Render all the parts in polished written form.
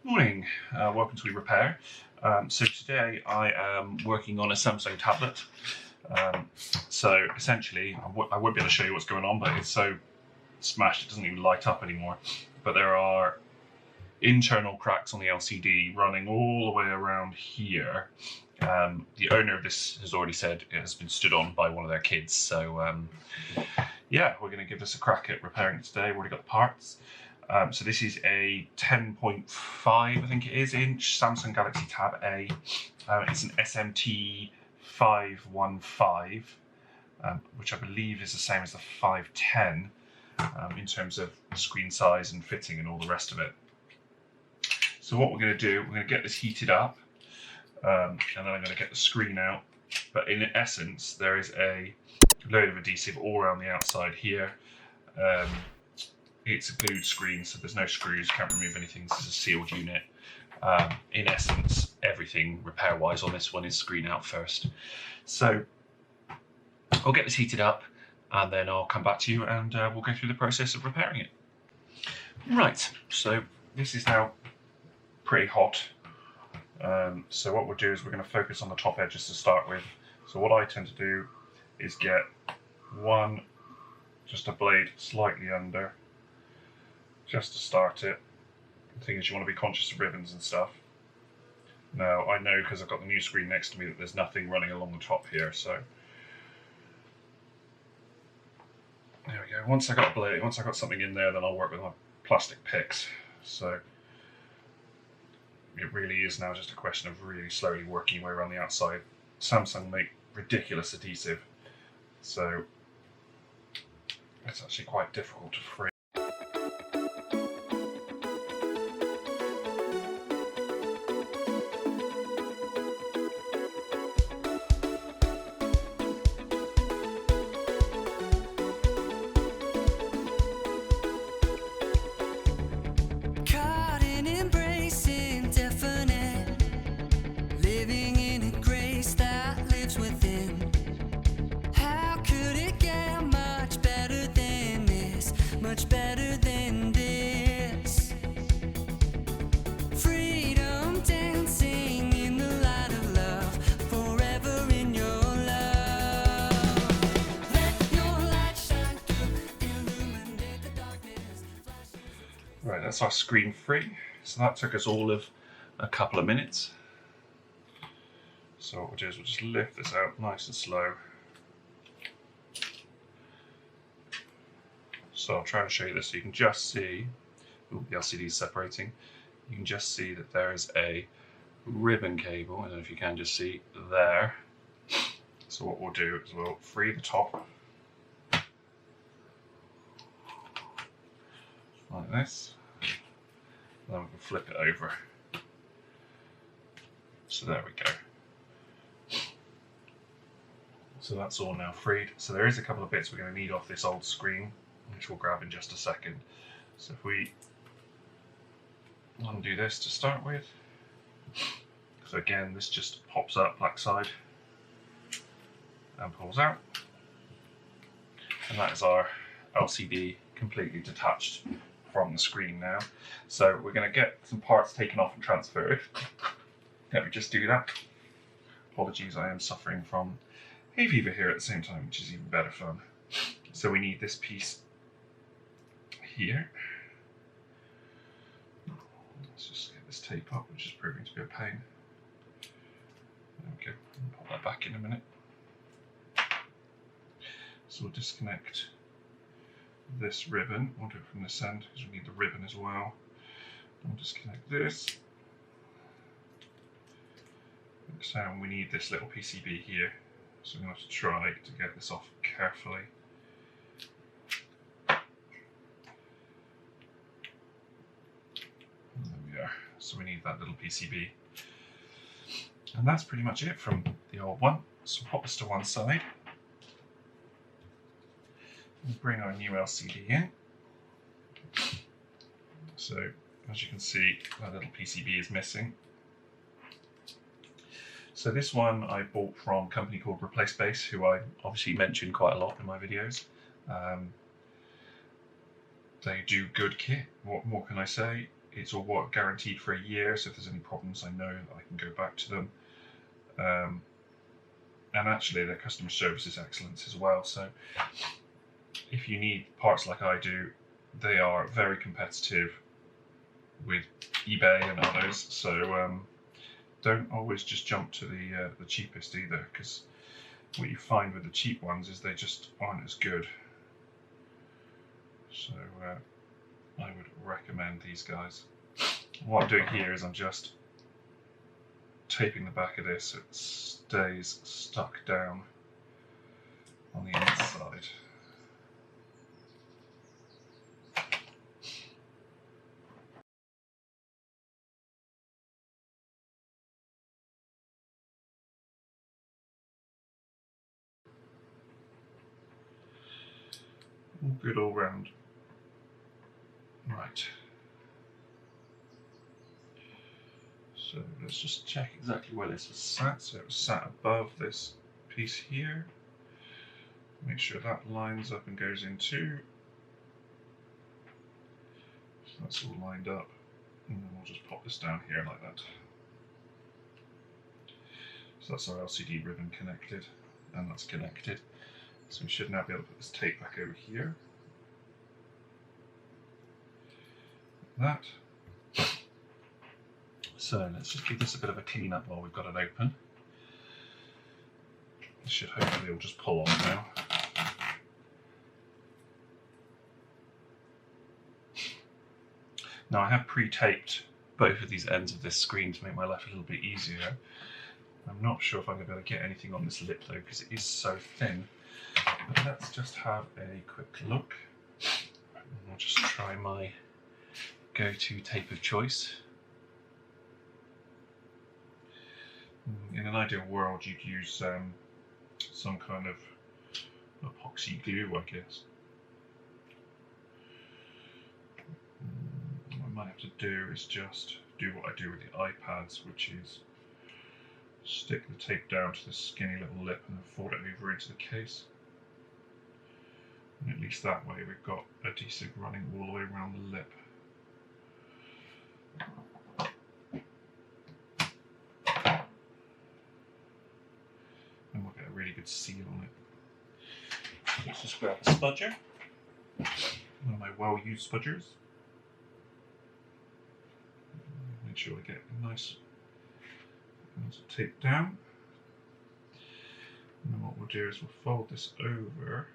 Morning, welcome to Repair. So today I am working on a Samsung tablet. So essentially, I won't be able to show you what's going on, but it's so smashed it doesn't even light up anymore. But there are internal cracks on the LCD running all the way around here. The owner of this has already said it has been stood on by one of their kids. So yeah, we're going to give this a crack at repairing it today. We've already got the parts. So this is a 10.5, I think it is, inch Samsung Galaxt Tab A. It's an SM-T515, which I believe is the same as the 510 in terms of screen size and fitting and all the rest of it. So what we're going to do, we're going to get this heated up, and then I'm going to get the screen out. But in essence, there is a load of adhesive all around the outside here. It's a glued screen, so there's no screws, can't remove anything. This is a sealed unit. In essence, everything repair-wise on this one is screen out first. So I'll get this heated up and then I'll come back to you and we'll go through the process of repairing it. Right, so this is now pretty hot. So what we'll do is we're going to focus on the top edges to start with. So what I tend to do is get just a blade slightly under, just to start it. The thing is, you want to be conscious of ribbons and stuff. Now, I know because I've got the new screen next to me that there's nothing running along the top here, so there we go. Once I got a blade, once I got something in there, then I'll work with my plastic picks. So it really is now just a question of really slowly working your way around the outside. Samsung make ridiculous adhesive, so it's actually quite difficult to free. Much better than this. Freedom dancing in the light of love, forever in your love. Let your light shine through, illuminate the darkness. Right, that's our screen free. So that took us all of a couple of minutes. So what we'll do is we'll just lift this out nice and slow. So I'll try to show you this so you can just see, ooh, the LCD is separating, you can just see that there is a ribbon cable, I don't know if you can just see there. So what we'll do is we'll free the top, like this, and then we can flip it over. So there we go. So that's all now freed. So there is a couple of bits we're going to need off this old screen, which we'll grab in just a second. So if we undo this to start with, so again this just pops up backside and pulls out, and that is our LCD completely detached from the screen now. So we're going to get some parts taken off and transferred. Let me just do that. Apologies, I am suffering from hay fever here at the same time, which is even better fun. So we need this piece here. Let's just get this tape up, which is proving to be a pain. There we go, I'll pop that back in a minute. So we'll disconnect this ribbon. We'll do it from this end because we need the ribbon as well. We'll disconnect this. So we need this little PCB here. So I'm going to have to try to get this off carefully. So we need that little PCB. And that's pretty much it from the old one. So pop this to one side. And bring our new LCD in. So as you can see, that little PCB is missing. So this one I bought from a company called Replace Base, who I obviously mention quite a lot in my videos. They do good kit. What more can I say? it's all guaranteed for a year, so if there's any problems, I know that I can go back to them. And actually, their customer service is excellent as well. So if you need parts like I do, they are very competitive with eBay and others. So don't always just jump to the cheapest either, because what you find with the cheap ones is they just aren't as good. So I would recommend these guys. What I'm doing here is I'm just taping the back of this so it stays stuck down on the inside. All good all round. Right. So let's just check exactly where this was sat. So it was sat above this piece here. Make sure that lines up and goes in too. So that's all lined up. And then we'll just pop this down here like that. So that's our LCD ribbon connected, and that's connected. So we should now be able to put this tape back over here. Like that. So let's just give this a bit of a clean up while we've got it open. This should hopefully all just pull off now. Now I have pre-taped both of these ends of this screen to make my life a little bit easier. I'm not sure if I'm going to be able to get anything on this lip though, because it is so thin. But let's just have a quick look. I'll just try my go-to tape of choice. In an ideal world, you'd use some kind of epoxy glue, I guess. What I might have to do is just do what I do with the iPads, which is stick the tape down to the skinny little lip and then fold it over into the case. And at least that way we've got adhesive running all the way around the lip. And we'll get a really good seal on it. Let's just grab a spudger, one of my well-used spudgers. Make sure we get a nice tape down. And then what we'll do is we'll fold this over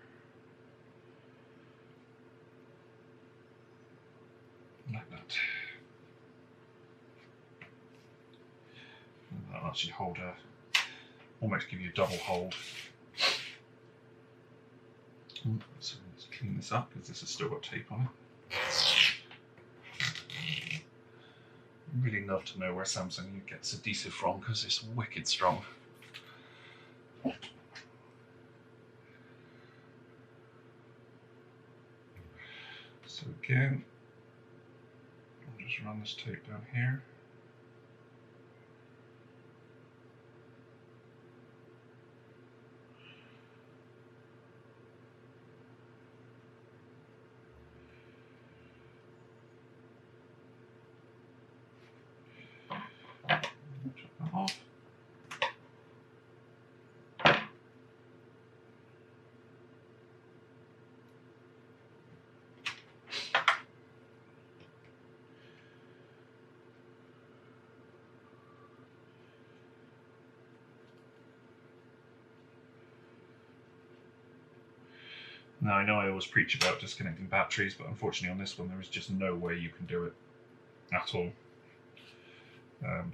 like that. And that'll actually hold almost give you a double hold. So let's clean this up because this has still got tape on it. I'd really love to know where Samsung gets adhesive from because it's wicked strong. So again, I'll just run this tape down here. Off. Now I know I always preach about disconnecting batteries, but unfortunately on this one there is just no way you can do it at all.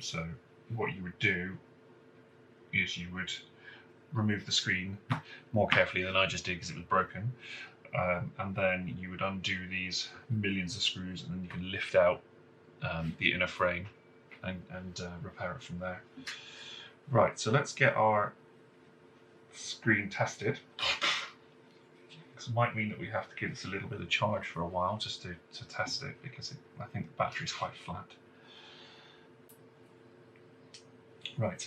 So what you would do is you would remove the screen more carefully than I just did because it was broken, and then you would undo these millions of screws, and then you can lift out the inner frame and repair it from there. Right, so let's get our screen tested. This might mean that we have to give this a little bit of charge for a while just to test it, because I think the battery's quite flat. Right,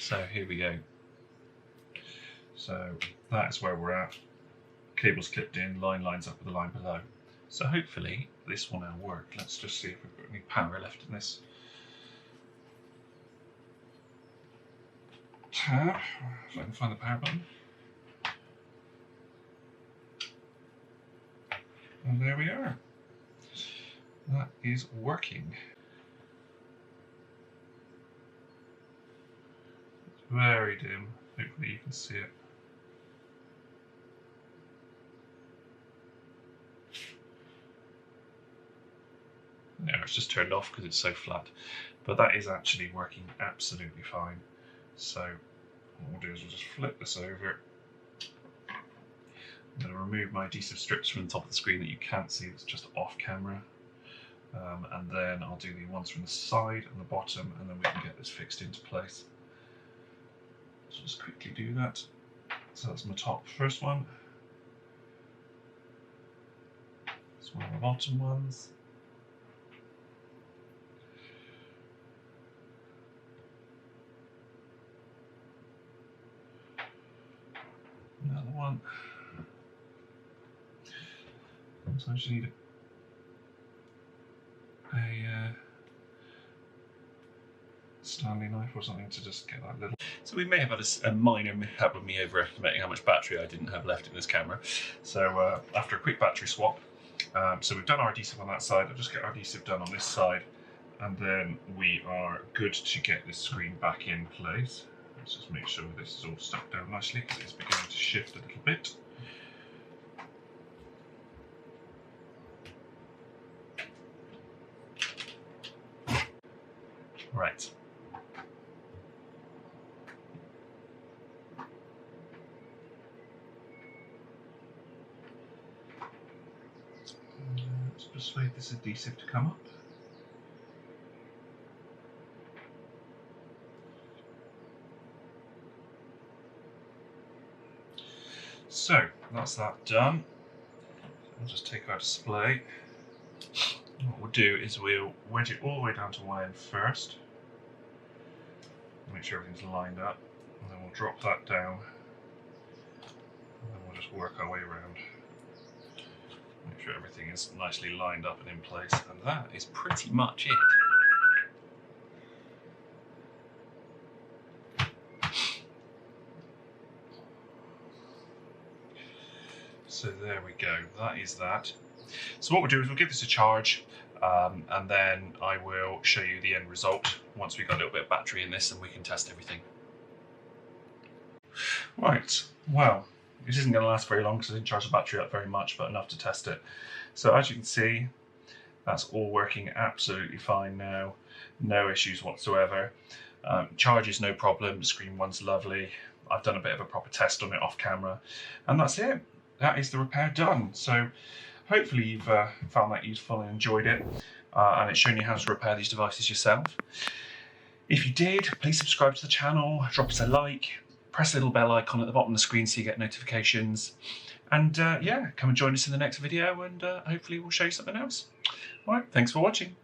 so here we go. So that is where we're at. Cable's clipped in, line lines up with the line below. So hopefully this will now work. Let's just see if we've got any power left in this tab. If I can find the power button. And there we are. That is working. It's very dim. Hopefully you can see it. No, it's just turned off because it's so flat. But that is actually working absolutely fine. So what we'll do is we'll just flip this over. I'm going to remove my adhesive strips from the top of the screen that you can't see, that's just off camera. And then I'll do the ones from the side and the bottom, and then we can get this fixed into place. Let's just quickly do that. So that's my top first one. That's one of the bottom ones. Another one. Sometimes you need a Stanley knife or something to just get that little. So we may have had a minor mishap with me overestimating how much battery I didn't have left in this camera. So after a quick battery swap, so we've done our adhesive on that side. I'll just get our adhesive done on this side, and then we are good to get this screen back in place. Let's just make sure this is all stuck down nicely because it's beginning to shift a little bit. Right. Let's persuade this adhesive to come up. So that's that done. I'll just take our display. What we'll do is we'll wedge it all the way down to one end first. Make sure everything's lined up, and then we'll drop that down, and then we'll just work our way around. Make sure everything is nicely lined up and in place, and that is pretty much it. So there we go, that is that. So what we'll do is we'll give this a charge, and then I will show you the end result once we've got a little bit of battery in this and we can test everything. Right, well, this isn't going to last very long because I didn't charge the battery up very much, but enough to test it. So as you can see, that's all working absolutely fine now, no issues whatsoever. Charge is no problem, the screen one's lovely. I've done a bit of a proper test on it off camera, and that's it. That is the repair done. So hopefully you've found that useful and enjoyed it, and it's shown you how to repair these devices yourself. If you did, please subscribe to the channel, drop us a like, press the little bell icon at the bottom of the screen so you get notifications. And yeah, come and join us in the next video, and hopefully we'll show you something else. All right, thanks for watching.